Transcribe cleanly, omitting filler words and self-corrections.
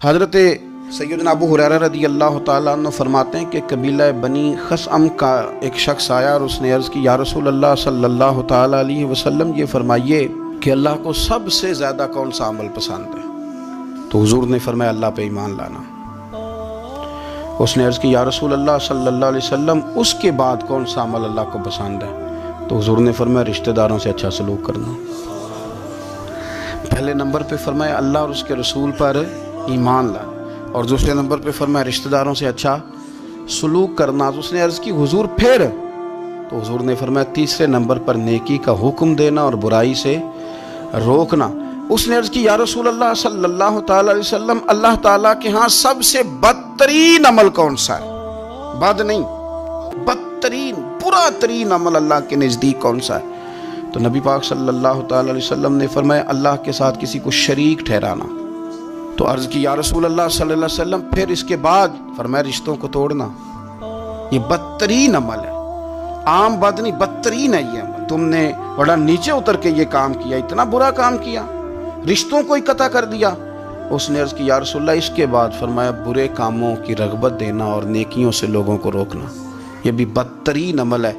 حضرت سیدنا ابو ہریرہ رضی اللہ تعالیٰ عنہ فرماتے ہیں کہ قبیلہ بنی خثعم کا ایک شخص آیا اور اس نے عرض کی، یا رسول اللہ صلی اللہ تعالیٰ علیہ وسلم، یہ فرمائیے کہ اللہ کو سب سے زیادہ کون سا عمل پسند ہے؟ تو حضور نے فرمایا اللہ پہ ایمان لانا۔ اس نے عرض کی، یا رسول اللہ صلی اللہ علیہ وسلم، اس کے بعد کون سا عمل اللہ کو پسند ہے؟ تو حضور نے فرمایا رشتہ داروں سے اچھا سلوک کرنا۔ پہلے نمبر پہ فرمایا اللہ اور اس کے رسول پر ایمان لانا، اور دوسرے نمبر پہ فرمایا رشتہ داروں سے اچھا سلوک کرنا۔ تو اس نے عرض کی، حضور پھر؟ تو حضور نے فرمایا تیسرے نمبر پر نیکی کا حکم دینا اور برائی سے روکنا۔ اس نے عرض کی، یا رسول اللہ صلی اللہ تعالیٰ علیہ وسلم، اللہ تعالیٰ کے ہاں سب سے بدترین عمل کون سا ہے؟ بد نہیں، بدترین، برا ترین عمل اللہ کے نزدیک کون سا ہے؟ تو نبی پاک صلی اللہ تعالیٰ علیہ وسلم نے فرمایا اللہ کے ساتھ کسی کو شریک ٹھہرانا۔ تو عرض کی، یا رسول اللہ صلی اللہ علیہ وسلم، پھر اس کے بعد؟ فرمایا رشتوں کو توڑنا۔ یہ بدترین عمل ہے، عام بد نہیں، بدترین ہے یہ عمل۔ تم نے بڑا نیچے اتر کے یہ کام کیا، اتنا برا کام کیا، رشتوں کو ہی قطع کر دیا۔ اس نے عرض کی، یا رسول اللہ، اس کے بعد؟ فرمایا برے کاموں کی رغبت دینا اور نیکیوں سے لوگوں کو روکنا، یہ بھی بدترین عمل ہے۔